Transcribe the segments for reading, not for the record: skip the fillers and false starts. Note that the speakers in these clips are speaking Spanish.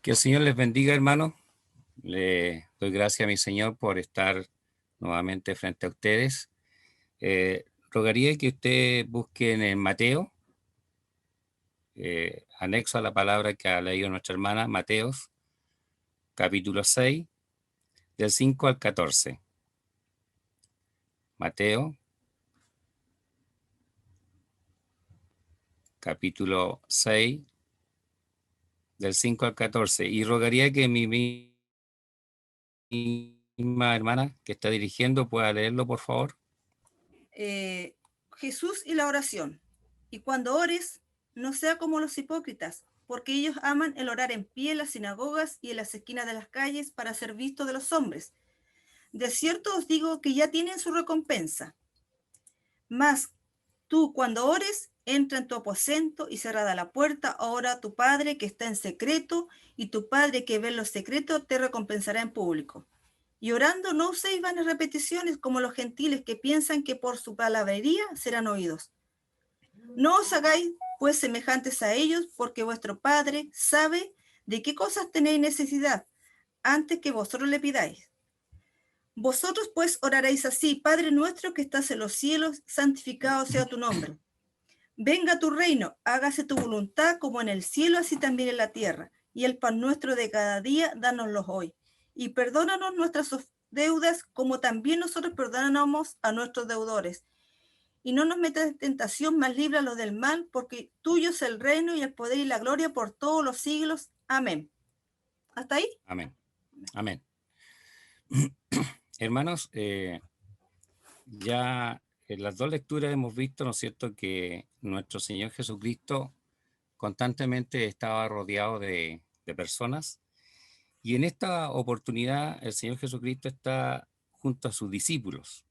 Que el Señor les bendiga, hermano. Le doy gracias a mi Señor por estar nuevamente frente a ustedes. Rogaría que usted busquen en Mateo, anexo a la palabra que ha leído nuestra hermana, Mateos, capítulo 6, del 5 al 14. Mateo, capítulo 6, del 5 al 14. Y rogaría que mi misma hermana que está dirigiendo pueda leerlo, por favor. Jesús y la oración. Y cuando ores, no sea como los hipócritas, porque ellos aman el orar en pie en las sinagogas y en las esquinas de las calles para ser vistos de los hombres. De cierto os digo que ya tienen su recompensa. Mas tú, cuando ores, entra en tu aposento y cerrada la puerta, ora a tu Padre que está en secreto, y tu Padre que ve en lo secreto te recompensará en público. Y orando no uséis vanas repeticiones como los gentiles que piensan que por su palabrería serán oídos. No os hagáis pues semejantes a ellos, porque vuestro Padre sabe de qué cosas tenéis necesidad antes que vosotros le pidáis. Vosotros pues oraréis así: Padre nuestro que estás en los cielos, santificado sea tu nombre. Venga tu reino, hágase tu voluntad como en el cielo, así también en la tierra. Y el pan nuestro de cada día, dánoslo hoy. Y perdónanos nuestras deudas, como también nosotros perdonamos a nuestros deudores. Y no nos metas en tentación, mas líbranos del mal, porque tuyo es el reino y el poder y la gloria por todos los siglos. Amén. ¿Hasta ahí? Amén. Amén. Hermanos, ya en las dos lecturas hemos visto, ¿no es cierto?, que nuestro Señor Jesucristo constantemente estaba rodeado de personas, y en esta oportunidad el Señor Jesucristo está junto a sus discípulos.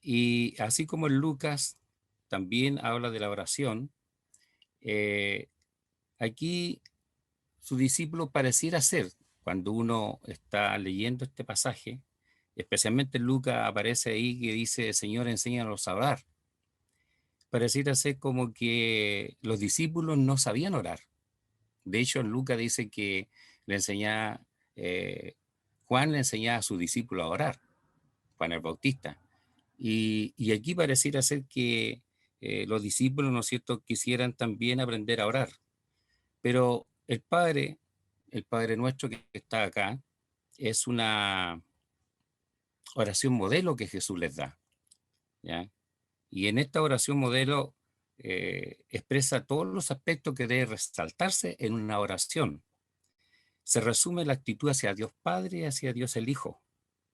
Y así como en Lucas también habla de la oración, eh, aquí su discípulo pareciera ser, cuando uno está leyendo este pasaje, especialmente en Lucas aparece ahí que dice: Señor, enséñanos a orar. Pareciera ser como que los discípulos no sabían orar. De hecho, en Lucas dice que le enseñaba, Juan le enseñaba a sus discípulos a orar, Juan el Bautista. Y aquí pareciera ser que los discípulos, ¿no es cierto?, quisieran también aprender a orar. Pero el Padre nuestro que está acá, es una oración modelo que Jesús les da, ¿ya? Y en esta oración modelo expresa todos los aspectos que debe resaltarse en una oración. Se resume la actitud hacia Dios Padre, hacia Dios el Hijo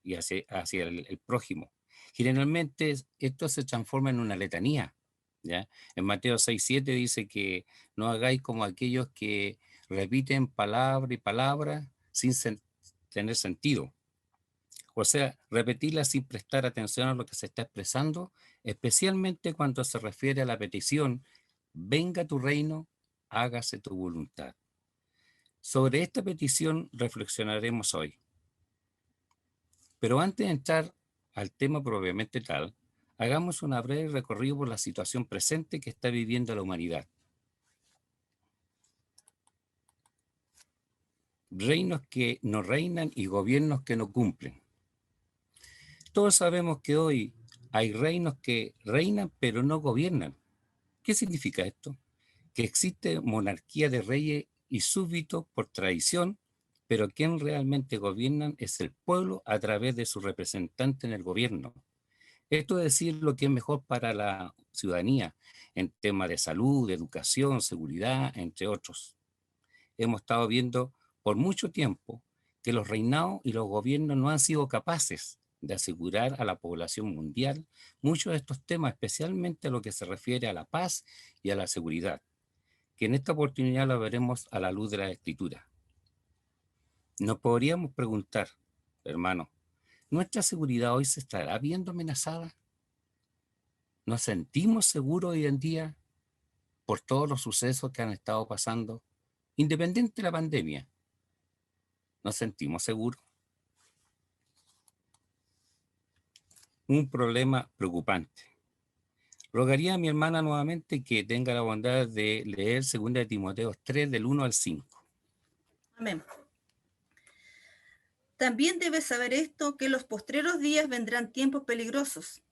y hacia el prójimo. Generalmente esto se transforma en una letanía, ¿ya? En Mateo 6:7 dice que no hagáis como aquellos que repiten palabra y palabra sin tener sentido. O sea, repetirla sin prestar atención a lo que se está expresando, especialmente cuando se refiere a la petición: venga tu reino, hágase tu voluntad. Sobre esta petición reflexionaremos hoy. Pero antes de entrar al tema propiamente tal, hagamos una breve recorrido por la situación presente que está viviendo la humanidad. Reinos que no reinan y gobiernos que no cumplen. Todos sabemos que hoy hay reinos que reinan pero no gobiernan. ¿Qué significa esto? Que existe monarquía de reyes y súbditos por tradición, pero quien realmente gobiernan es el pueblo a través de su representante en el gobierno. Esto es decir, lo que es mejor para la ciudadanía en temas de salud, de educación, seguridad, entre otros. Hemos estado viendo por mucho tiempo que los reinados y los gobiernos no han sido capaces de asegurar a la población mundial muchos de estos temas, especialmente a lo que se refiere a la paz y a la seguridad, que en esta oportunidad lo veremos a la luz de la Escritura. Nos podríamos preguntar, hermano, ¿nuestra seguridad hoy se estará viendo amenazada? ¿Nos sentimos seguros hoy en día por todos los sucesos que han estado pasando? Independiente de la pandemia, ¿nos sentimos seguros? Un problema preocupante. Rogaría a mi hermana nuevamente que tenga la bondad de leer 2 Timoteo 3, del 1 al 5. Amén. También debes saber esto, que en los postreros días vendrán tiempos peligrosos,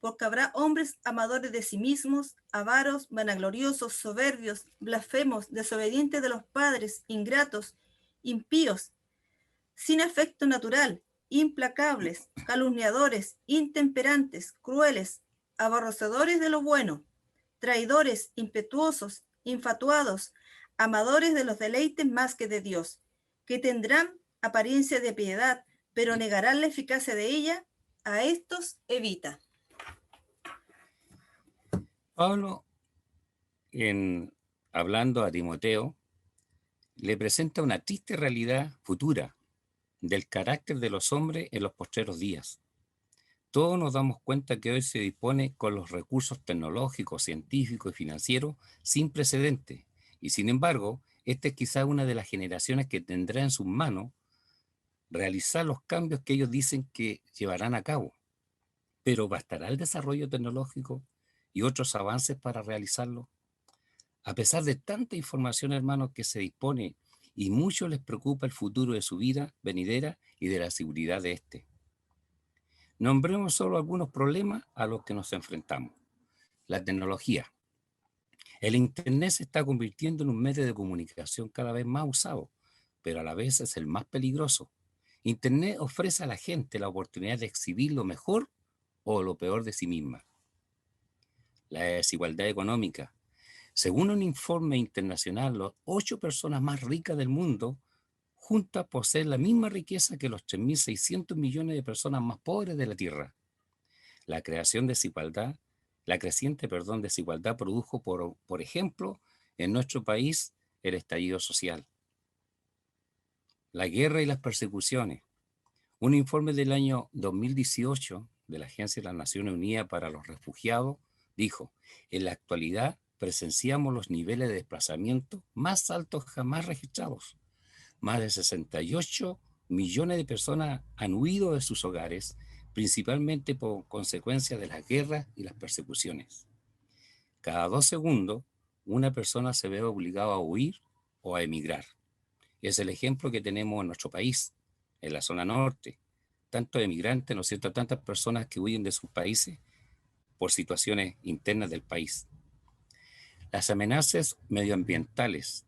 porque habrá hombres amadores de sí mismos, avaros, vanagloriosos, soberbios, blasfemos, desobedientes de los padres, ingratos, impíos, sin afecto natural, implacables, calumniadores, intemperantes, crueles, aborrecedores de lo bueno, traidores, impetuosos, infatuados, amadores de los deleites más que de Dios, que tendrán apariencia de piedad, pero negarán la eficacia de ella. A estos evita. Pablo, hablando a Timoteo, le presenta una triste realidad futura del carácter de los hombres en los postreros días. Todos nos damos cuenta que hoy se dispone con los recursos tecnológicos, científicos y financieros sin precedentes. Y sin embargo, esta es quizá una de las generaciones que tendrá en sus manos realizar los cambios que ellos dicen que llevarán a cabo. Pero ¿bastará el desarrollo tecnológico y otros avances para realizarlo? A pesar de tanta información, hermanos, que se dispone y mucho les preocupa el futuro de su vida venidera y de la seguridad de éste. Nombremos solo algunos problemas a los que nos enfrentamos. La tecnología. El Internet se está convirtiendo en un medio de comunicación cada vez más usado, pero a la vez es el más peligroso. Internet ofrece a la gente la oportunidad de exhibir lo mejor o lo peor de sí misma. La desigualdad económica. Según un informe internacional, las 8 personas más ricas del mundo juntas poseen la misma riqueza que los 3.600 millones de personas más pobres de la Tierra. La creciente desigualdad produjo, por ejemplo, en nuestro país, el estallido social. La guerra y las persecuciones. Un informe del año 2018 de la Agencia de las Naciones Unidas para los Refugiados dijo: en la actualidad presenciamos los niveles de desplazamiento más altos jamás registrados. Más de 68 millones de personas han huido de sus hogares, principalmente por consecuencia de las guerras y las persecuciones. Cada 2 segundos, una persona se ve obligada a huir o a emigrar. Es el ejemplo que tenemos en nuestro país, en la zona norte. Tantos emigrantes, ¿no es cierto?, tantas personas que huyen de sus países por situaciones internas del país. Las amenazas medioambientales.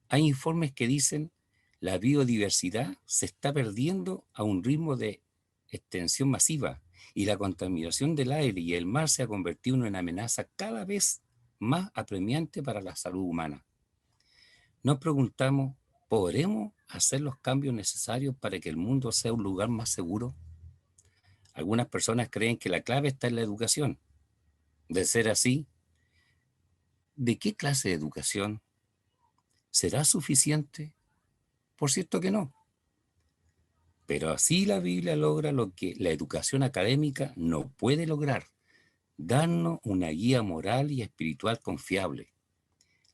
Hay informes que dicen la biodiversidad se está perdiendo a un ritmo de extensión masiva y la contaminación del aire y el mar se ha convertido en una amenaza cada vez más apremiante para la salud humana. Nos preguntamos, ¿podremos hacer los cambios necesarios para que el mundo sea un lugar más seguro? Algunas personas creen que la clave está en la educación. De ser así, ¿de qué clase de educación? ¿Será suficiente? Por cierto que no. Pero así la Biblia logra lo que la educación académica no puede lograr: darnos una guía moral y espiritual confiable.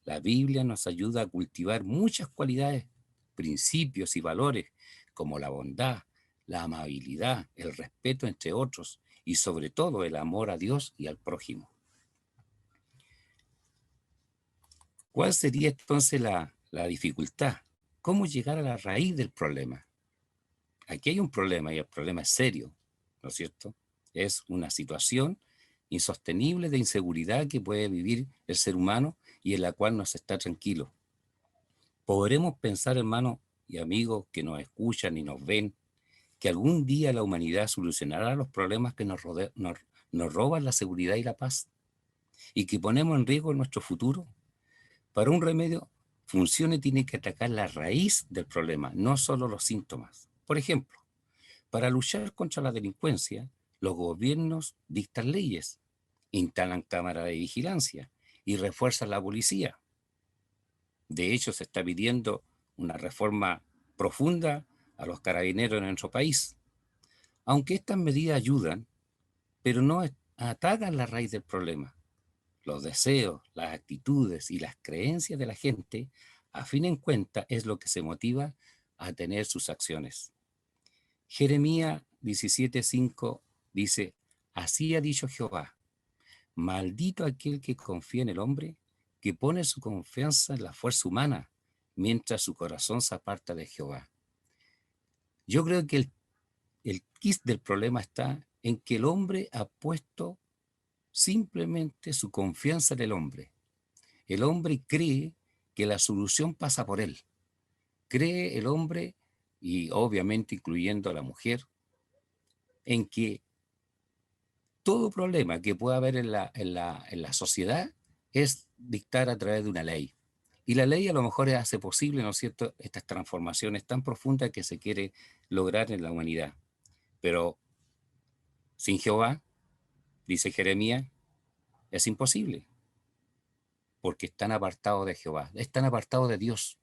La Biblia nos ayuda a cultivar muchas cualidades, principios y valores como la bondad, la amabilidad, el respeto, entre otros, y sobre todo el amor a Dios y al prójimo. ¿Cuál sería entonces la dificultad? ¿Cómo llegar a la raíz del problema? Aquí hay un problema y el problema es serio, ¿no es cierto? Es una situación insostenible de inseguridad que puede vivir el ser humano y en la cual no se está tranquilo. ¿Podremos pensar, hermanos y amigos que nos escuchan y nos ven, que algún día la humanidad solucionará los problemas que nos roban la seguridad y la paz y que ponemos en riesgo nuestro futuro? Para un remedio funcione tiene que atacar la raíz del problema, no solo los síntomas. Por ejemplo, para luchar contra la delincuencia, los gobiernos dictan leyes, instalan cámaras de vigilancia y refuerzan la policía. De hecho, se está pidiendo una reforma profunda a los carabineros en nuestro país. Aunque estas medidas ayudan, pero no atacan la raíz del problema. Los deseos, las actitudes y las creencias de la gente, a fin en cuenta, es lo que se motiva a tener sus acciones. Jeremías 17:5 dice: así ha dicho Jehová, maldito aquel que confía en el hombre, que pone su confianza en la fuerza humana, mientras su corazón se aparta de Jehová. Yo creo que el quid del problema está en que el hombre ha puesto simplemente su confianza en el hombre. El hombre cree que la solución pasa por él. Cree el hombre, y obviamente incluyendo a la mujer, en que todo problema que pueda haber en la sociedad es dictar a través de una ley. Y la ley a lo mejor hace posible, ¿no es cierto?, estas transformaciones tan profundas que se quiere lograr en la humanidad. Pero sin Jehová, dice Jeremías, es imposible, porque están apartados de Jehová, están apartados de Dios.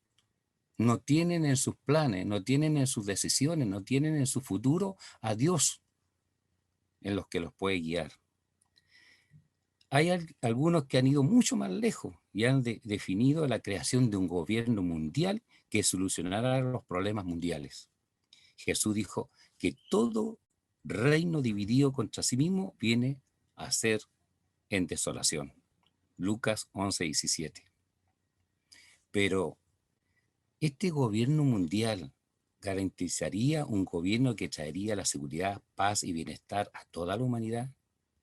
No tienen en sus planes, no tienen en sus decisiones, no tienen en su futuro a Dios en los que los puede guiar. Hay algunos que han ido mucho más lejos y han definido la creación de un gobierno mundial que solucionará los problemas mundiales. Jesús dijo que todo reino dividido contra sí mismo viene a ser en desolación. Lucas 11:17. Pero este gobierno mundial garantizaría un gobierno que traería la seguridad, paz y bienestar a toda la humanidad.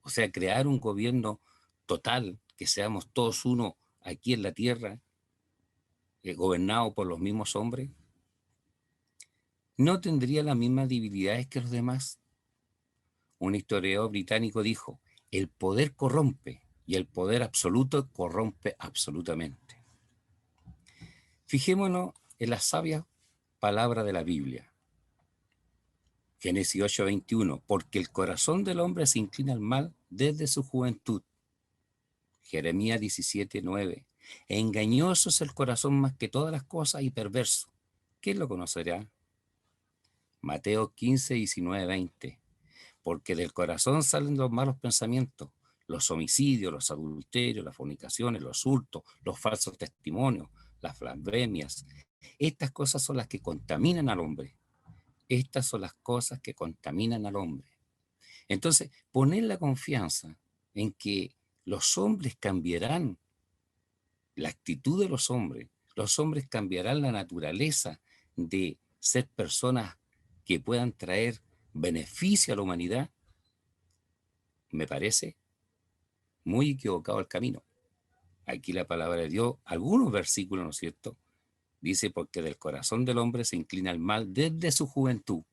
O sea, crear un gobierno total, que seamos todos uno aquí en la tierra, gobernado por los mismos hombres, no tendría las mismas debilidades que los demás. Un historiador británico dijo: el poder corrompe y el poder absoluto corrompe absolutamente. Fijémonos en las sabias palabras de la Biblia. Génesis 8:21, porque el corazón del hombre se inclina al mal desde su juventud. Jeremías 17:9, engañoso es el corazón más que todas las cosas y perverso. ¿Quién lo conocerá? Mateo 15:19-20, porque del corazón salen los malos pensamientos, los homicidios, los adulterios, las fornicaciones, los hurtos, los falsos testimonios, las blasfemias. Estas cosas son las que contaminan al hombre. Estas son las cosas que contaminan al hombre. Entonces, poner la confianza en que los hombres cambiarán la actitud de los hombres cambiarán la naturaleza de ser personas que puedan traer beneficio a la humanidad, me parece muy equivocado el camino. Aquí la palabra de Dios, algunos versículos, ¿no es cierto?, dice, porque del corazón del hombre se inclina al mal desde su juventud.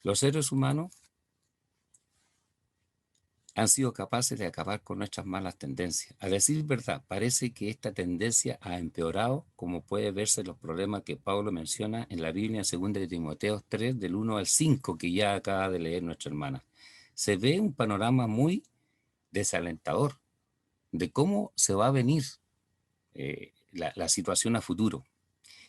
Los seres humanos han sido capaces de acabar con nuestras malas tendencias. A decir verdad, parece que esta tendencia ha empeorado, como puede verse en los problemas que Pablo menciona en la Biblia en 2 de Timoteo 3, del 1 al 5, que ya acaba de leer nuestra hermana. Se ve un panorama muy desalentador de cómo se va a venir la situación a futuro.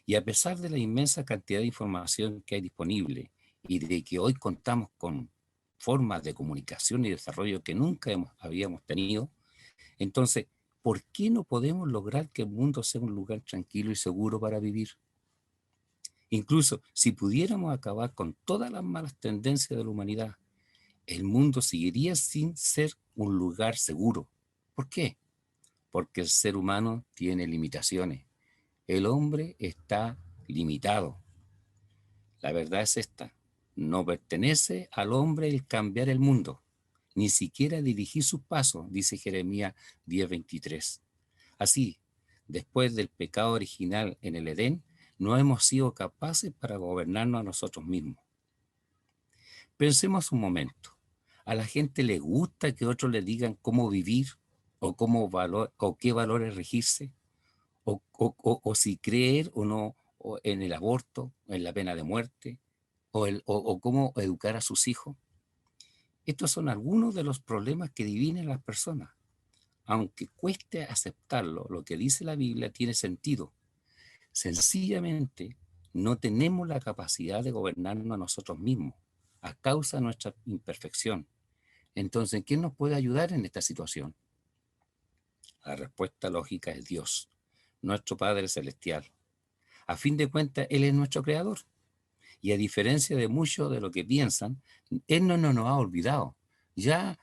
Y a pesar de la inmensa cantidad de información que hay disponible y de que hoy contamos con formas de comunicación y desarrollo que nunca habíamos tenido, entonces, ¿por qué no podemos lograr que el mundo sea un lugar tranquilo y seguro para vivir? Incluso si pudiéramos acabar con todas las malas tendencias de la humanidad, el mundo seguiría sin ser un lugar seguro. ¿Por qué? Porque el ser humano tiene limitaciones. El hombre está limitado. La verdad es esta: no pertenece al hombre el cambiar el mundo, ni siquiera dirigir sus pasos, dice Jeremías 10:23. Así, después del pecado original en el Edén, no hemos sido capaces para gobernarnos a nosotros mismos. Pensemos un momento. ¿A la gente le gusta que otros le digan cómo vivir o qué valores regirse? O si creer o no en el aborto, en la pena de muerte, o cómo educar a sus hijos? Estos son algunos de los problemas que dividen a las personas. Aunque cueste aceptarlo, lo que dice la Biblia tiene sentido. Sencillamente, no tenemos la capacidad de gobernarnos a nosotros mismos a causa de nuestra imperfección. Entonces, ¿quién nos puede ayudar en esta situación? La respuesta lógica es Dios, nuestro Padre Celestial. A fin de cuentas, Él es nuestro Creador. Y a diferencia de muchos de lo que piensan, Él no nos ha olvidado. Ya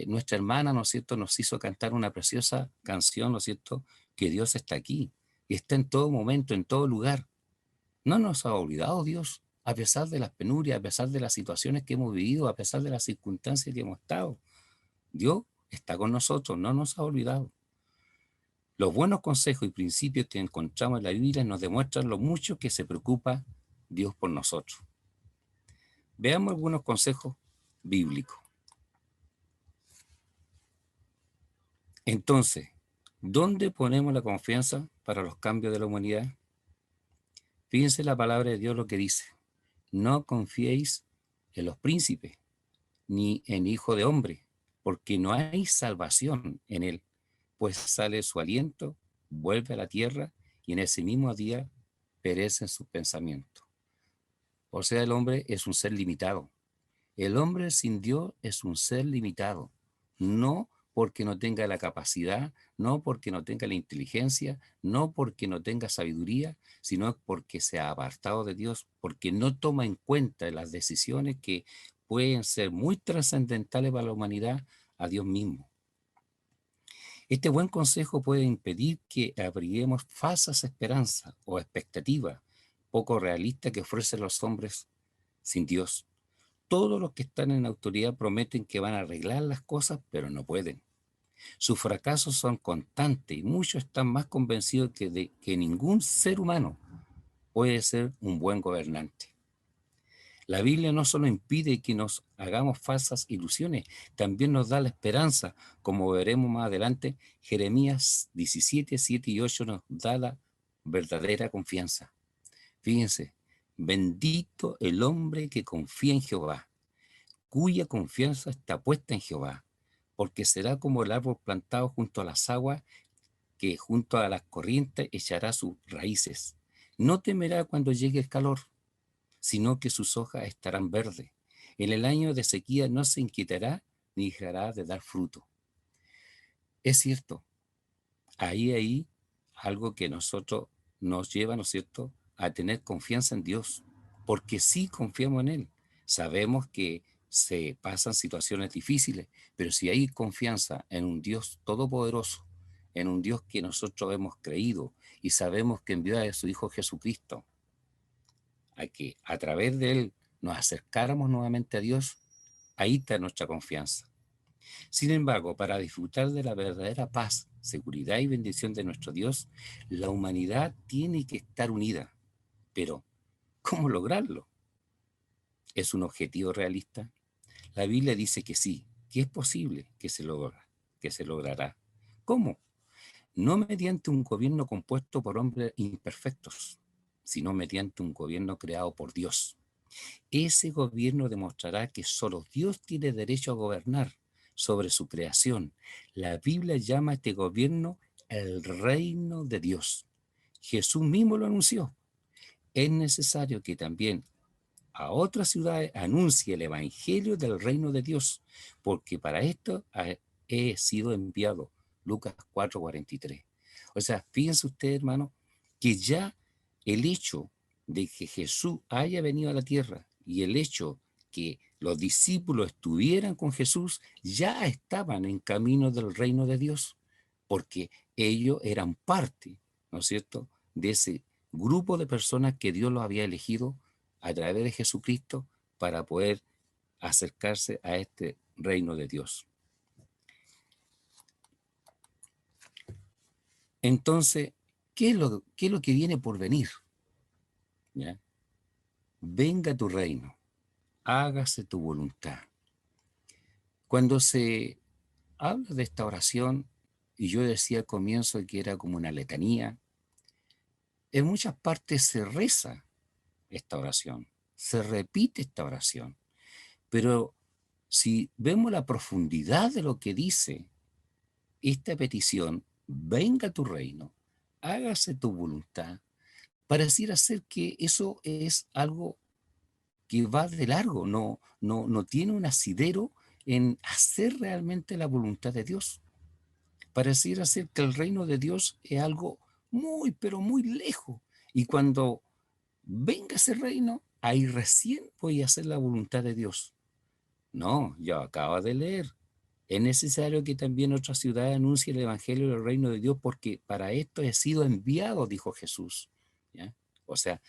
nuestra hermana, ¿no es cierto?, nos hizo cantar una preciosa canción, ¿no es cierto?, que Dios está aquí y está en todo momento, en todo lugar. No nos ha olvidado Dios, a pesar de las penurias, a pesar de las situaciones que hemos vivido, a pesar de las circunstancias que hemos estado. Dios está con nosotros, no nos ha olvidado. Los buenos consejos y principios que encontramos en la Biblia nos demuestran lo mucho que se preocupa Dios por nosotros. Veamos algunos consejos bíblicos. Entonces, ¿dónde ponemos la confianza para los cambios de la humanidad? Fíjense la palabra de Dios lo que dice. No confiéis en los príncipes, ni en hijo de hombre, porque no hay salvación en él, pues sale su aliento, vuelve a la tierra, y en ese mismo día perecen sus pensamientos. O sea, el hombre es un ser limitado. El hombre sin Dios es un ser limitado. No porque no tenga la capacidad, no porque no tenga la inteligencia, no porque no tenga sabiduría, sino porque se ha apartado de Dios, porque no toma en cuenta las decisiones que pueden ser muy trascendentales para la humanidad a Dios mismo. Este buen consejo puede impedir que abriguemos falsas esperanzas o expectativas poco realistas que ofrecen los hombres sin Dios. Todos los que están en autoridad prometen que van a arreglar las cosas, pero no pueden. Sus fracasos son constantes y muchos están más convencidos de que ningún ser humano puede ser un buen gobernante. La Biblia no solo impide que nos hagamos falsas ilusiones, también nos da la esperanza, como veremos más adelante. Jeremías 17, 7 y 8 nos da la verdadera confianza. Fíjense, bendito el hombre que confía en Jehová, cuya confianza está puesta en Jehová, porque será como el árbol plantado junto a las aguas, que junto a las corrientes echará sus raíces. No temerá cuando llegue el calor, sino que sus hojas estarán verdes. En el año de sequía no se inquietará ni dejará de dar fruto. Es cierto, ahí algo que nosotros nos lleva, ¿no es cierto?, a tener confianza en Dios, porque sí confiamos en Él. Sabemos que se pasan situaciones difíciles, pero si hay confianza en un Dios todopoderoso, en un Dios que nosotros hemos creído y sabemos que envió a su Hijo Jesucristo, a que a través de Él nos acercáramos nuevamente a Dios, ahí está nuestra confianza. Sin embargo, para disfrutar de la verdadera paz, seguridad y bendición de nuestro Dios, la humanidad tiene que estar unida. Pero, ¿cómo lograrlo? ¿Es un objetivo realista? La Biblia dice que sí, que es posible que se logrará. ¿Cómo? No mediante un gobierno compuesto por hombres imperfectos, sino mediante un gobierno creado por Dios. Ese gobierno demostrará que solo Dios tiene derecho a gobernar sobre su creación. La Biblia llama a este gobierno el reino de Dios. Jesús mismo lo anunció. Es necesario que también a otras ciudades anuncie el evangelio del reino de Dios, porque para esto he sido enviado. Lucas 4:43. O sea, fíjense ustedes, hermano, que ya el hecho de que Jesús haya venido a la tierra y el hecho que los discípulos estuvieran con Jesús, ya estaban en camino del reino de Dios, porque ellos eran parte, ¿no es cierto?, de ese grupo de personas que Dios los había elegido a través de Jesucristo para poder acercarse a este reino de Dios. Entonces, ¿qué es lo que viene por venir? ¿Ya? Venga tu reino, hágase tu voluntad. Cuando se habla de esta oración, y yo decía al comienzo que era como una letanía, en muchas partes se reza esta oración, se repite esta oración, pero si vemos la profundidad de lo que dice esta petición, venga tu reino, hágase tu voluntad, pareciera ser que eso es algo que va de largo, no tiene un asidero en hacer realmente la voluntad de Dios. Pareciera ser que el reino de Dios es algo muy, pero muy lejos. Y cuando venga ese reino, ahí recién voy a hacer la voluntad de Dios. No, yo acabo de leer Es necesario que también otra ciudad anuncie el evangelio del reino de Dios, porque para esto he sido enviado, dijo Jesús. ¿Ya? O sea,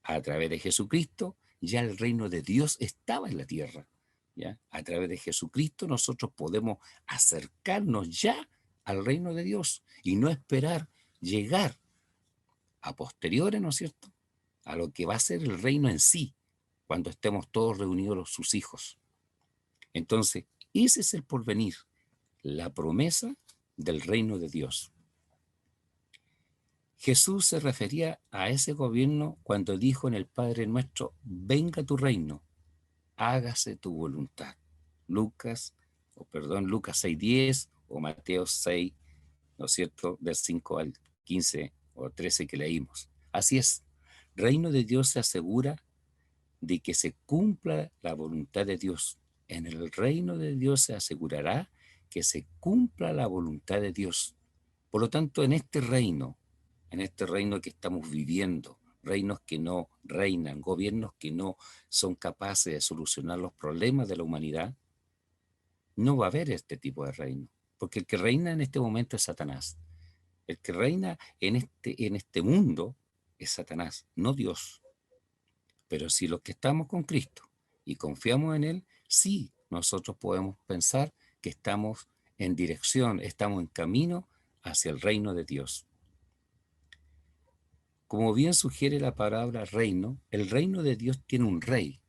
a través de Jesucristo ya el reino de Dios estaba en la tierra. ¿Ya? A través de Jesucristo nosotros podemos acercarnos ya al reino de Dios y no esperar llegar a posteriores, ¿no es cierto?, a lo que va a ser el reino en sí, cuando estemos todos reunidos sus hijos. Entonces, ese es el porvenir, la promesa del reino de Dios. Jesús se refería a ese gobierno cuando dijo en el Padre Nuestro: venga tu reino, hágase tu voluntad. Lucas 6:10 o Mateo 6, ¿no es cierto?, del 5 al 15 o 13 que leímos. Así es, reino de Dios se asegura de que se cumpla la voluntad de Dios. En el reino de Dios se asegurará que se cumpla la voluntad de Dios. Por lo tanto, en este reino que estamos viviendo, reinos que no reinan, gobiernos que no son capaces de solucionar los problemas de la humanidad, no va a haber este tipo de reino, porque el que reina en este momento es Satanás. El que reina en este mundo es Satanás, no Dios. Pero si los que estamos con Cristo y confiamos en Él, sí, nosotros podemos pensar que estamos en dirección, estamos en camino hacia el reino de Dios. Como bien sugiere la palabra reino, el reino de Dios tiene un rey,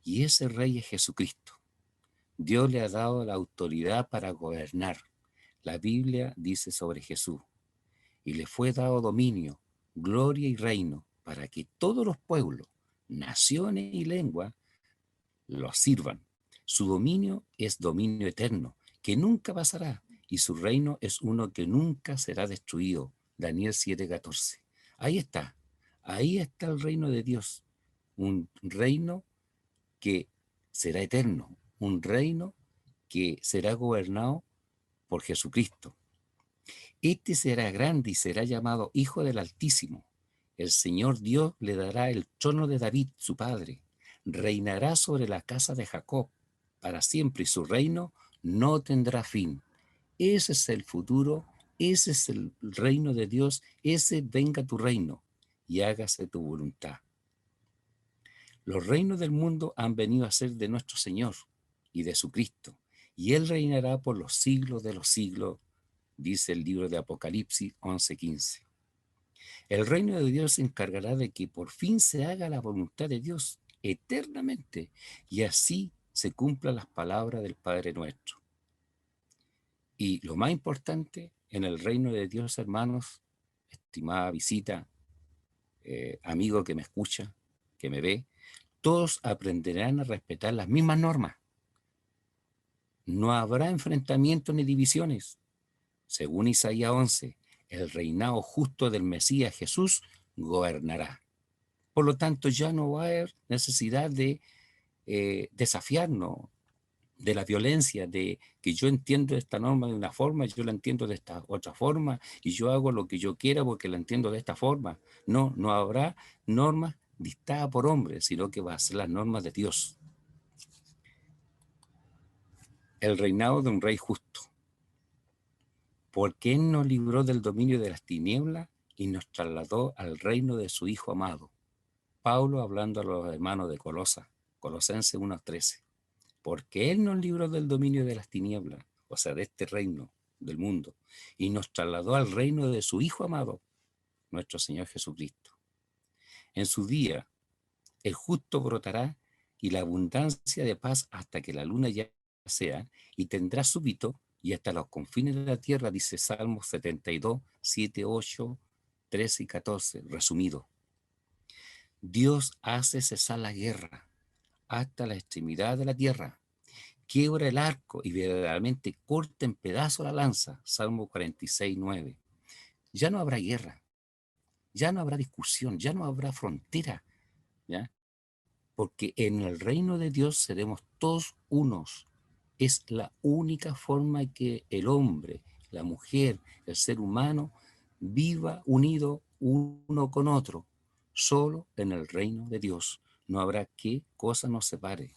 y ese rey es Jesucristo. Dios le ha dado la autoridad para gobernar. La Biblia dice sobre Jesús: y le fue dado dominio, gloria y reino, para que todos los pueblos, naciones y lenguas lo sirvan. Su dominio es dominio eterno, que nunca pasará, y su reino es uno que nunca será destruido. Daniel 7:14. Ahí está el reino de Dios, un reino que será eterno, un reino que será gobernado por Jesucristo. Este será grande y será llamado Hijo del Altísimo. El Señor Dios le dará el trono de David, su padre. Reinará sobre la casa de Jacob para siempre, y su reino no tendrá fin. Ese es el futuro, ese es el reino de Dios, ese venga tu reino y hágase tu voluntad. Los reinos del mundo han venido a ser de nuestro Señor y de su Cristo, y Él reinará por los siglos de los siglos, dice el libro de Apocalipsis 11:15. El reino de Dios se encargará de que por fin se haga la voluntad de Dios eternamente, y así se cumplan las palabras del Padre Nuestro. Y lo más importante, en el reino de Dios, hermanos, estimada visita, amigo que me escucha, que me ve, todos aprenderán a respetar las mismas normas. No habrá enfrentamientos ni divisiones. Según Isaías 11, el reinado justo del Mesías Jesús gobernará. Por lo tanto, ya no va a haber necesidad de desafiarnos, de la violencia, de que yo entiendo esta norma de una forma, yo la entiendo de esta otra forma, y yo hago lo que yo quiera porque la entiendo de esta forma. No, no habrá normas dictadas por hombres, sino que va a ser las normas de Dios. El reinado de un rey justo. Porque Él nos libró del dominio de las tinieblas y nos trasladó al reino de su Hijo amado. Pablo hablando a los hermanos de Colosenses 1:13. Porque Él nos libró del dominio de las tinieblas, o sea, de este reino del mundo, y nos trasladó al reino de su Hijo amado, nuestro Señor Jesucristo. En su día, el justo brotará y la abundancia de paz hasta que la luna ya sea, y tendrá súbito y hasta los confines de la tierra, dice Salmos 72, 7, 8, 13 y 14, resumido. Dios hace cesar la guerra hasta la extremidad de la tierra, quiebra el arco y verdaderamente corta en pedazos la lanza, Salmo 46, 9. Ya no habrá guerra, ya no habrá discusión, ya no habrá frontera, ¿ya? Porque en el reino de Dios seremos todos unos. Es la única forma que el hombre, la mujer, el ser humano viva unido uno con otro. Solo en el reino de Dios no habrá qué cosa nos separe.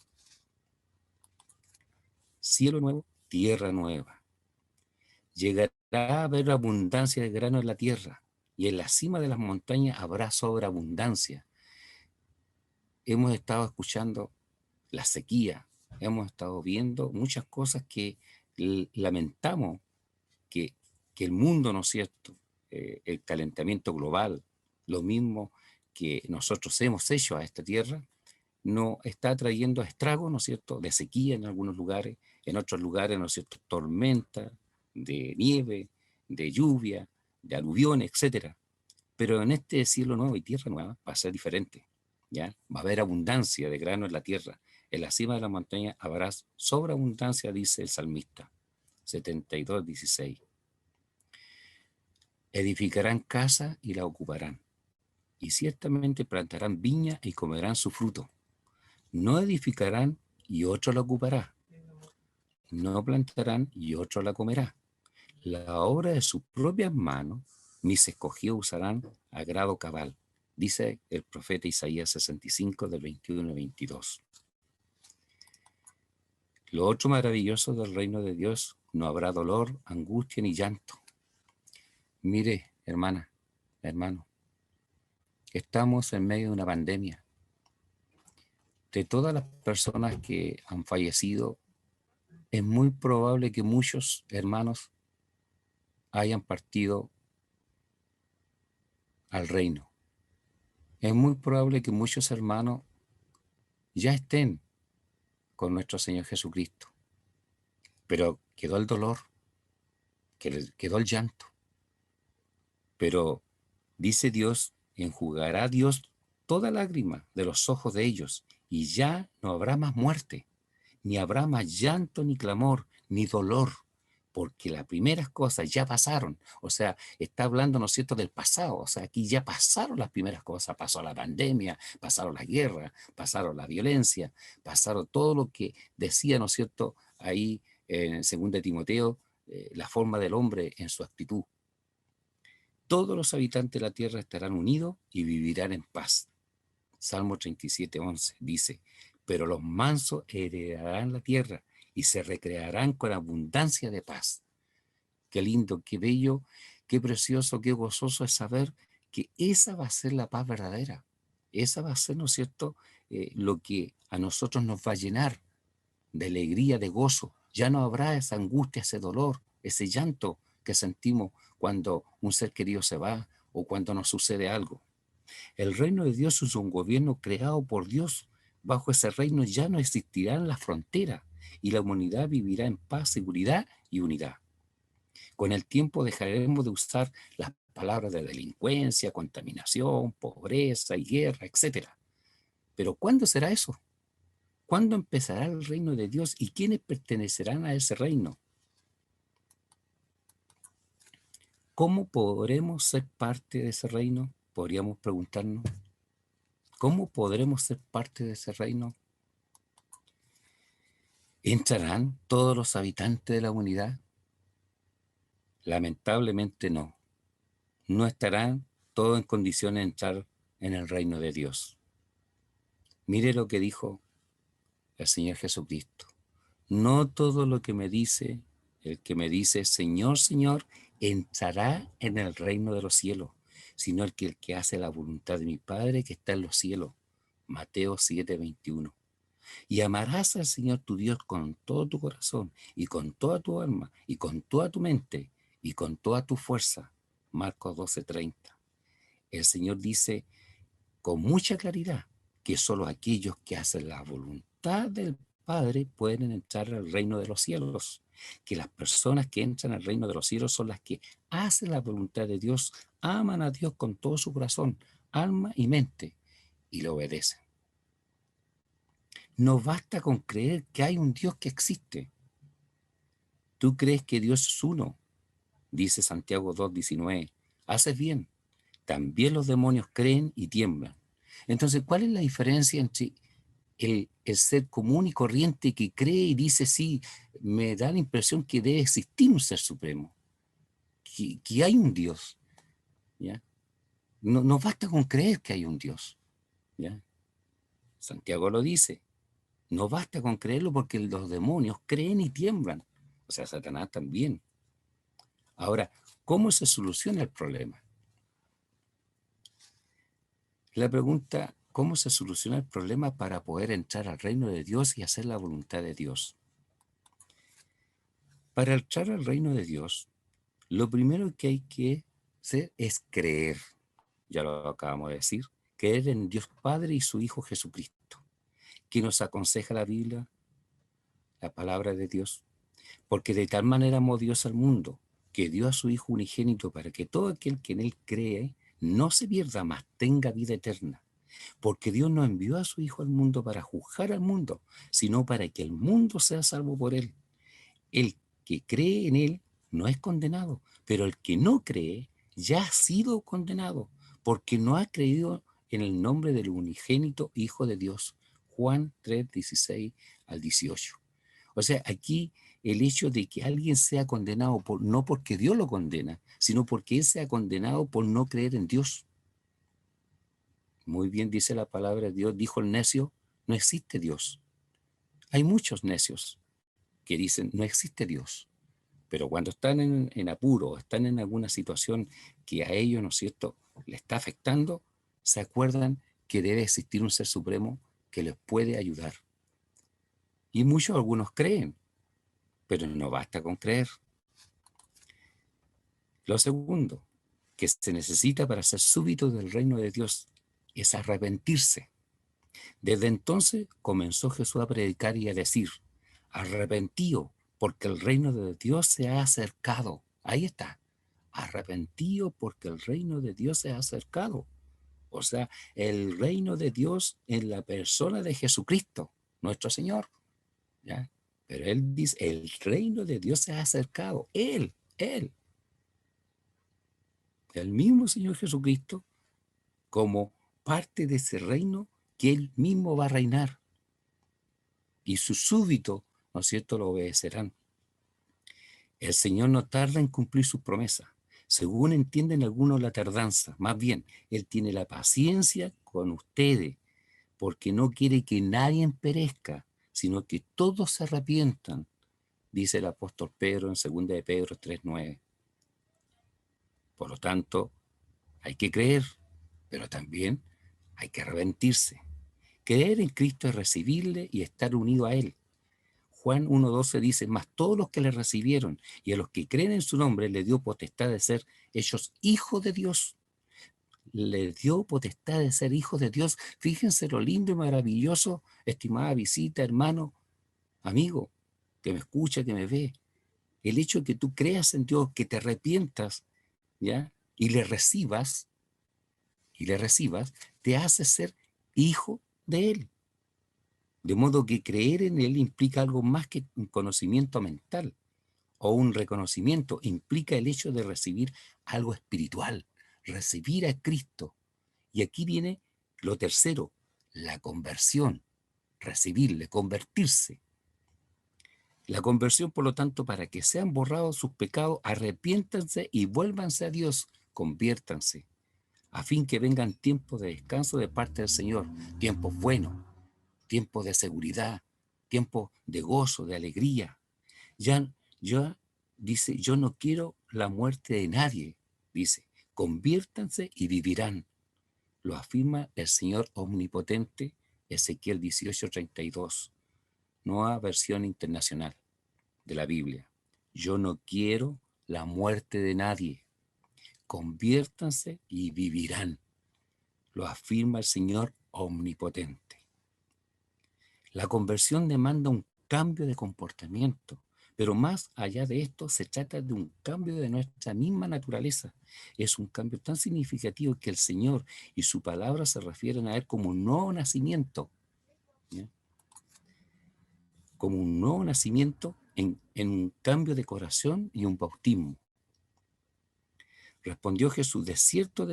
Cielo nuevo tierra nueva. Llegará a haber abundancia de grano en la tierra, y en la cima de las montañas habrá sobreabundancia. Hemos estado escuchando la sequía, hemos estado viendo muchas cosas que lamentamos que, que el mundo, ¿no es cierto? El calentamiento global, lo mismo que nosotros hemos hecho a esta tierra, no está trayendo estragos, ¿no es cierto?, de sequía en algunos lugares, en otros lugares, ¿no es cierto?, tormenta, de nieve, de lluvia, de aluviones, etcétera. Pero en este cielo nuevo y tierra nueva va a ser diferente, ¿ya? Va a haber abundancia de grano en la tierra. En la cima de la montaña habrá sobreabundancia, dice el salmista, 72:16. Edificarán casa y la ocuparán, y ciertamente plantarán viña y comerán su fruto. No edificarán y otro la ocupará. No plantarán y otro la comerá. La obra de sus propias manos, mis escogidos usarán a grado cabal, dice el profeta Isaías 65, del 21 al 22. Lo otro maravilloso del reino de Dios, no habrá dolor, angustia ni llanto. Mire, hermana, hermano, estamos en medio de una pandemia. De todas las personas que han fallecido, es muy probable que muchos hermanos hayan partido al reino. Es muy probable que muchos hermanos ya estén con nuestro Señor Jesucristo, pero quedó el dolor, quedó el llanto. Pero dice Dios, enjugará Dios toda lágrima de los ojos de ellos, y ya no habrá más muerte, ni habrá más llanto, ni clamor, ni dolor, porque las primeras cosas ya pasaron. O sea, está hablando, ¿no es cierto?, del pasado. O sea, aquí ya pasaron las primeras cosas. Pasó la pandemia, pasaron las guerras, pasaron la violencia, pasaron todo lo que decía, ¿no es cierto?, ahí en 2 Timoteo, la forma del hombre en su actitud. Todos los habitantes de la tierra estarán unidos y vivirán en paz. Salmo 37:11 dice, pero los mansos heredarán la tierra y se recrearán con abundancia de paz. Qué lindo, qué bello, qué precioso, qué gozoso es saber que esa va a ser la paz verdadera. Esa va a ser, ¿no es cierto?, lo que a nosotros nos va a llenar de alegría, de gozo. Ya no habrá esa angustia, ese dolor, ese llanto que sentimos cuando un ser querido se va o cuando nos sucede algo. El reino de Dios es un gobierno creado por Dios. Bajo ese reino ya no existirán las fronteras y la humanidad vivirá en paz, seguridad y unidad. Con el tiempo dejaremos de usar las palabras de delincuencia, contaminación, pobreza y guerra, etc. Pero ¿cuándo será eso? ¿Cuándo empezará el reino de Dios y quiénes pertenecerán a ese reino? ¿Cómo podremos ser parte de ese reino? Podríamos preguntarnos. ¿Cómo podremos ser parte de ese reino? ¿Entrarán todos los habitantes de la humanidad? Lamentablemente no. No estarán todos en condiciones de entrar en el reino de Dios. Mire lo que dijo el Señor Jesucristo. No todo lo que me dice, el que me dice Señor, Señor, entrará en el reino de los cielos, sino el que hace la voluntad de mi Padre que está en los cielos. Mateo 7:21. Y amarás al Señor tu Dios con todo tu corazón, y con toda tu alma, y con toda tu mente, y con toda tu fuerza. Marcos 12:30. El Señor dice con mucha claridad que solo aquellos que hacen la voluntad del Padre pueden entrar al reino de los cielos, que las personas que entran al reino de los cielos son las que hacen la voluntad de Dios, aman a Dios con todo su corazón, alma y mente, y le obedecen. No basta con creer que hay un Dios que existe. Tú crees que Dios es uno, dice Santiago 2:19. Haces bien. También los demonios creen y tiemblan. Entonces, ¿cuál es la diferencia entre el ser común y corriente que cree y dice, sí, me da la impresión que debe existir un ser supremo, que hay un Dios? ¿Ya? No basta con creer que hay un Dios. ¿Ya? Santiago lo dice. No basta con creerlo porque los demonios creen y tiemblan. o sea, Satanás también. Ahora, ¿cómo se soluciona el problema? La pregunta, ¿cómo se soluciona el problema para poder entrar al reino de Dios y hacer la voluntad de Dios? Para entrar al reino de Dios, lo primero que hay que hacer es creer. Ya lo acabamos de decir, creer en Dios Padre y su Hijo Jesucristo, que nos aconseja la Biblia, la palabra de Dios. Porque de tal manera amó Dios al mundo, que dio a su Hijo unigénito para que todo aquel que en él cree no se pierda, mas tenga vida eterna. Porque Dios no envió a su Hijo al mundo para juzgar al mundo, sino para que el mundo sea salvo por él. El que cree en él no es condenado, pero el que no cree ya ha sido condenado, porque no ha creído en el nombre del unigénito Hijo de Dios. Juan 3, 16 al 18. O sea, aquí el hecho de que alguien sea condenado no porque Dios lo condena, sino porque él sea condenado por no creer en Dios. Muy bien dice la palabra de Dios, dijo el necio, no existe Dios. Hay muchos necios que dicen, no existe Dios. Pero cuando están en apuro, están en alguna situación que a ellos, ¿no es cierto?, le está afectando, se acuerdan que debe existir un ser supremo que les puede ayudar. Y muchos, algunos creen, pero no basta con creer. Lo segundo que se necesita para ser súbito del reino de Dios es arrepentirse. Desde entonces comenzó Jesús a predicar y a decir, arrepentíos, porque el reino de Dios se ha acercado. Ahí está, arrepentíos porque el reino de Dios se ha acercado. O sea, el reino de Dios en la persona de Jesucristo, nuestro Señor. ¿Ya? Pero Él dice, el reino de Dios se ha acercado. Él, el mismo Señor Jesucristo, como parte de ese reino que Él mismo va a reinar. Y sus súbditos, ¿no es cierto?, lo obedecerán. El Señor no tarda en cumplir sus promesas. Según entienden algunos la tardanza, más bien, Él tiene la paciencia con ustedes, porque no quiere que nadie perezca, sino que todos se arrepientan, dice el apóstol Pedro en 2 de Pedro 3:9. Por lo tanto, hay que creer, pero también hay que arrepentirse. Creer en Cristo es recibirle y estar unido a Él. Juan 1:12 dice, mas todos los que le recibieron y a los que creen en su nombre le dio potestad de ser hechos hijos de Dios. Le dio potestad de ser hijos de Dios. Fíjense lo lindo y maravilloso, estimada visita, hermano, amigo, que me escucha, que me ve. El hecho de que tú creas en Dios, que te arrepientas, ¿ya? Y le recibas, te hace ser hijo de Él. De modo que creer en Él implica algo más que un conocimiento mental o un reconocimiento, implica el hecho de recibir algo espiritual, recibir a Cristo. Y aquí viene lo tercero, la conversión, recibirle, convertirse. La conversión, por lo tanto, para que sean borrados sus pecados, arrepiéntanse y vuélvanse a Dios, conviértanse, a fin que vengan tiempos de descanso de parte del Señor, tiempos buenos, tiempos de seguridad, tiempos de gozo, de alegría. Ya, dice, yo no quiero la muerte de nadie, dice, conviértanse y vivirán. Lo afirma el Señor omnipotente, Ezequiel 18:32, nueva versión internacional de la Biblia. Yo no quiero la muerte de nadie, conviértanse y vivirán. Lo afirma el Señor omnipotente. La conversión demanda un cambio de comportamiento, pero más allá de esto se trata de un cambio de nuestra misma naturaleza. Es un cambio tan significativo que el Señor y su palabra se refieren a Él como un nuevo nacimiento, ¿ya? Como un nuevo nacimiento en un cambio de corazón y un bautismo. Respondió Jesús, de cierto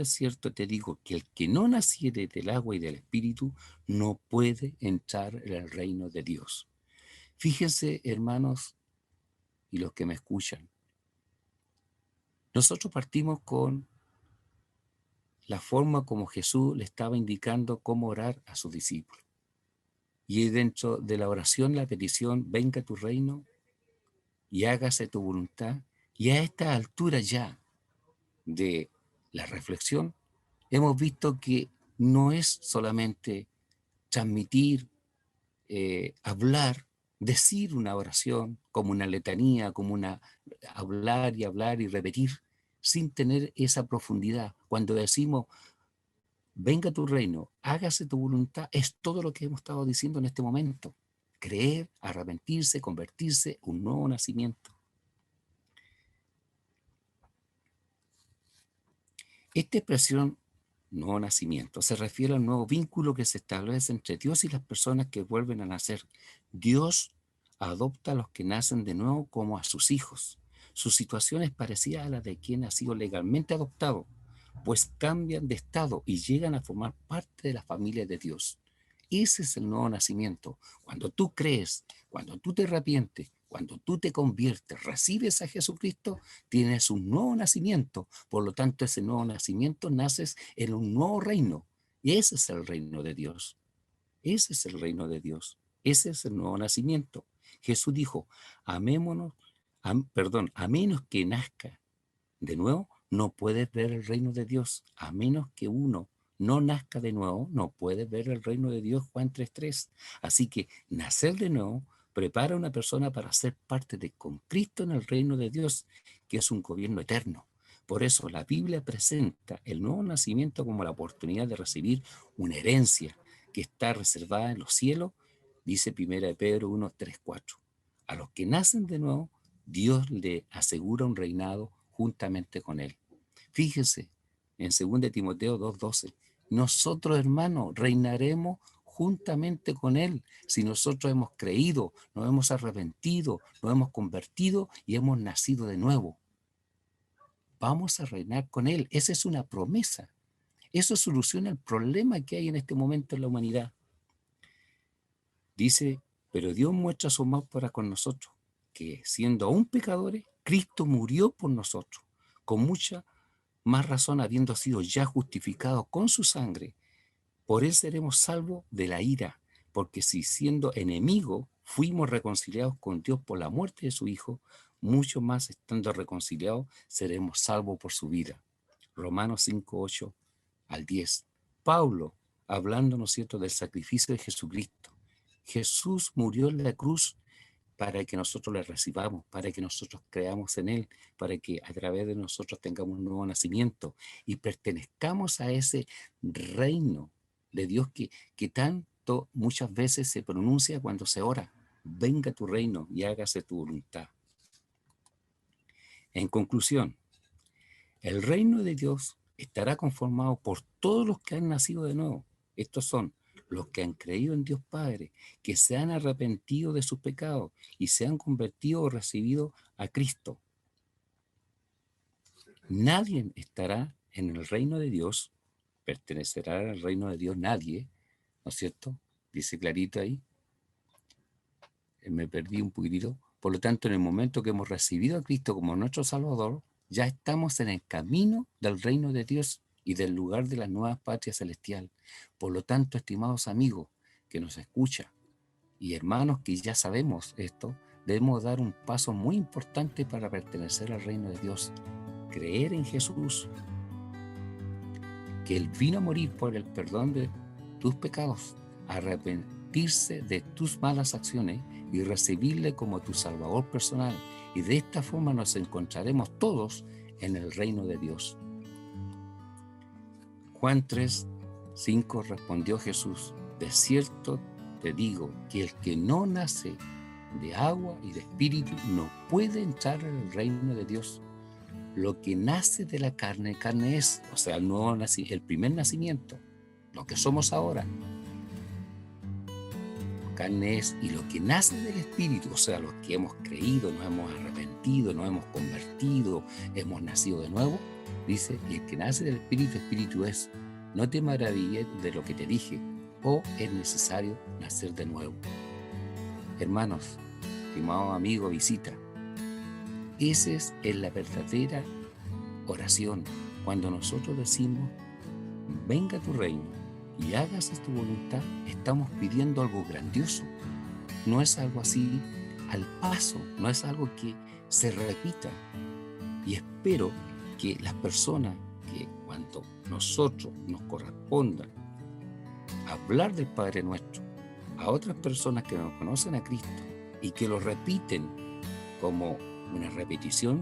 te digo, que el que no naciere del agua y del Espíritu no puede entrar en el reino de Dios. Fíjense, hermanos, y los que me escuchan, nosotros partimos con la forma como Jesús le estaba indicando cómo orar a sus discípulos. Y dentro de la oración, la petición, venga tu reino, y hágase tu voluntad. Y a esta altura ya de la reflexión, hemos visto que no es solamente transmitir, hablar, decir una oración como una letanía, como una hablar y repetir, sin tener esa profundidad. Cuando decimos, venga tu reino, hágase tu voluntad, es todo lo que hemos estado diciendo en este momento. Creer, arrepentirse, convertirse, un nuevo nacimiento. Esta expresión, nuevo nacimiento, se refiere al nuevo vínculo que se establece entre Dios y las personas que vuelven a nacer. Dios adopta a los que nacen de nuevo como a sus hijos. Su situación es parecida a la de quien ha sido legalmente adoptado, pues cambian de estado y llegan a formar parte de la familia de Dios. Ese es el nuevo nacimiento. Cuando tú crees, cuando tú te arrepientes, cuando tú te conviertes, recibes a Jesucristo, tienes un nuevo nacimiento. Por lo tanto, ese nuevo nacimiento naces en un nuevo reino. Y ese es el reino de Dios. Ese es el reino de Dios. Ese es el nuevo nacimiento. Jesús dijo, amémonos, a menos que nazca de nuevo, no puedes ver el reino de Dios. A menos que uno no nazca de nuevo, no puedes ver el reino de Dios. Juan 3:3. Así que nacer de nuevo prepara a una persona para ser parte de con Cristo en el reino de Dios, que es un gobierno eterno. Por eso la Biblia presenta el nuevo nacimiento como la oportunidad de recibir una herencia que está reservada en los cielos, dice 1 Pedro 1:3-4. A los que nacen de nuevo, Dios le asegura un reinado juntamente con él. Fíjese, en 2 Timoteo 2:12, nosotros, hermanos, reinaremos juntamente con él si nosotros hemos creído, nos hemos arrepentido, nos hemos convertido y hemos nacido de nuevo. Vamos a reinar con él. Esa es una promesa. Eso soluciona el problema que hay en este momento en la humanidad. Dice, pero Dios muestra su amor para con nosotros, que siendo aún pecadores, Cristo murió por nosotros, con mucha más razón habiendo sido ya justificados con su sangre. Por él seremos salvos de la ira, porque si siendo enemigos fuimos reconciliados con Dios por la muerte de su Hijo, mucho más estando reconciliados seremos salvos por su vida. Romanos 5:8-10. Pablo, hablando, ¿no es cierto?, del sacrificio de Jesucristo. Jesús murió en la cruz para que nosotros le recibamos, para que nosotros creamos en él, para que a través de nosotros tengamos un nuevo nacimiento y pertenezcamos a ese reino de Dios que tanto muchas veces se pronuncia cuando se ora. Venga tu reino y hágase tu voluntad. En conclusión, el reino de Dios estará conformado por todos los que han nacido de nuevo. Estos son los que han creído en Dios Padre, que se han arrepentido de sus pecados y se han convertido o recibido a Cristo. Nadie estará en el reino de Dios, pertenecerá al reino de Dios nadie, ¿no es cierto? Dice clarito ahí. Me perdí un poquitito. Por lo tanto, en el momento que hemos recibido a Cristo como nuestro Salvador, ya estamos en el camino del reino de Dios y del lugar de la nueva patria celestial. Por lo tanto, estimados amigos que nos escuchan y hermanos que ya sabemos esto, debemos dar un paso muy importante para pertenecer al reino de Dios. Creer en Jesús, que Él vino a morir por el perdón de tus pecados, arrepentirse de tus malas acciones y recibirle como tu Salvador personal. Y de esta forma nos encontraremos todos en el reino de Dios. Juan 3:5 respondió Jesús, de cierto te digo que el que no nace de agua y de espíritu no puede entrar en el reino de Dios. Lo que nace de la carne, carne es, o sea, el primer nacimiento, lo que somos ahora. Carne es, y lo que nace del espíritu, o sea, los que hemos creído, nos hemos arrepentido, nos hemos convertido, hemos nacido de nuevo, dice, y el que nace del espíritu, espíritu es. No te maravilles de lo que te dije, o es necesario nacer de nuevo. Hermanos, estimados amigos, visita, esa es la verdadera oración. Cuando nosotros decimos, venga tu reino y hágase tu voluntad, estamos pidiendo algo grandioso. No es algo así al paso, no es algo que se repita. Y espero que las personas que cuando nosotros nos corresponda hablar del Padre Nuestro a otras personas que no conocen a Cristo y que lo repiten como una repetición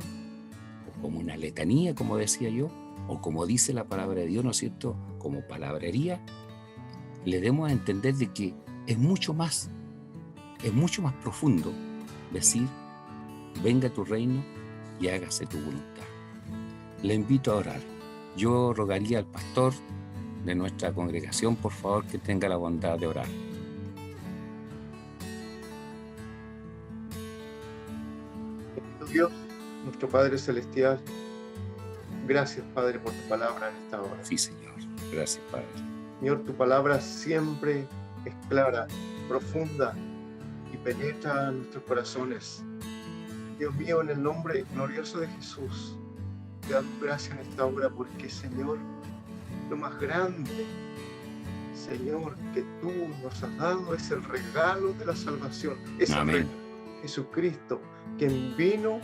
o como una letanía, como decía yo, o como dice la palabra de Dios, ¿no es cierto?, como palabrería, le demos a entender de que es mucho más profundo decir: venga tu reino y hágase tu voluntad. Le invito a orar. Yo rogaría al pastor de nuestra congregación, por favor, que tenga la bondad de orar. Bendito Dios, nuestro Padre Celestial, gracias, Padre, por tu palabra en esta hora. Sí, Señor. Gracias, Padre. Señor, tu palabra siempre es clara, profunda y penetra nuestros corazones. Dios mío, en el nombre glorioso de Jesús, te damos gracias en esta hora porque, Señor, lo más grande, Señor, que tú nos has dado es el regalo de la salvación. Es el regalo de Jesucristo, quien vino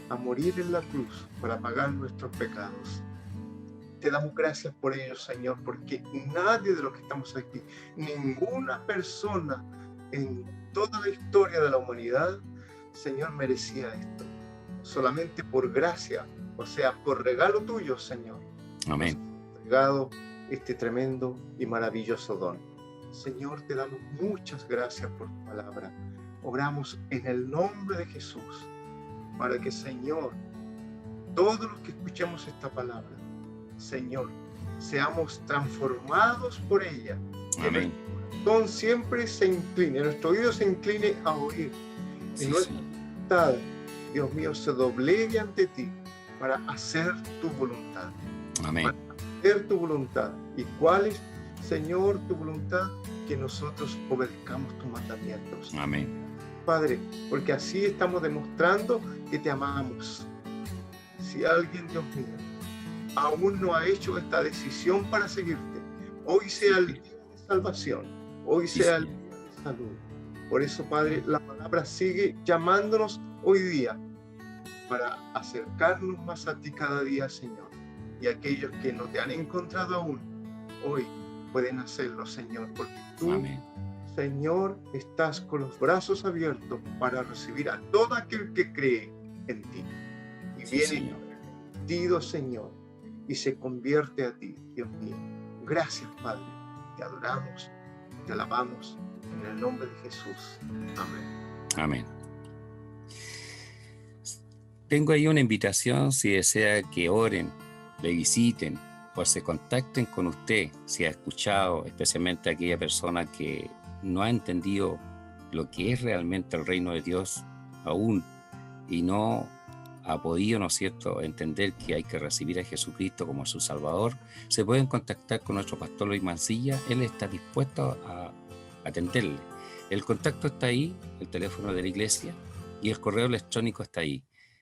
a morir en la cruz para pagar nuestros pecados. Te damos gracias por ello, Señor, porque nadie de los que estamos aquí, ninguna persona en toda la historia de la humanidad, Señor, merecía esto. Solamente por gracia, o sea, por regalo tuyo, Señor. Amén. Nos has entregado este tremendo y maravilloso don. Señor, te damos muchas gracias por tu palabra. Oramos en el nombre de Jesús, para que, Señor, todos los que escuchemos esta palabra, Señor, seamos transformados por ella. Amén. Que nuestro corazón siempre se incline, nuestro oído se incline a oír. Sí, Y nuestra voluntad, Dios mío, se doblegue ante ti para hacer tu voluntad. Amén. Para hacer tu voluntad. ¿Y cuál es, Señor, tu voluntad? Que nosotros obedezcamos tus mandamientos. Amén. Padre, porque así estamos demostrando que te amamos. Si alguien, Dios mío, aún no ha hecho esta decisión para seguirte, hoy sea el día de salvación, hoy sea el día de salud. Por eso, Padre, la palabra sigue llamándonos hoy día para acercarnos más a ti cada día, Señor. Y aquellos que no te han encontrado aún, hoy pueden hacerlo, Señor, porque tú, Amén. Señor, estás con los brazos abiertos para recibir a todo aquel que cree en ti. Y Sí, viene Señor. arrepentido, Señor, y se convierte a ti, Dios mío. Gracias, Padre. Te adoramos, te alabamos en el nombre de Jesús. Amén. Amén. Tengo ahí una invitación, si desea que oren, le visiten o se contacten con usted, si ha escuchado, especialmente aquella persona que no ha entendido lo que es realmente el reino de Dios aún y no ha podido, ¿no es cierto?, entender que hay que recibir a Jesucristo como su Salvador. Se pueden contactar con nuestro pastor Luis Mancilla. Él está dispuesto a atenderle. El contacto está ahí, el teléfono de la iglesia, y el correo electrónico está ahí.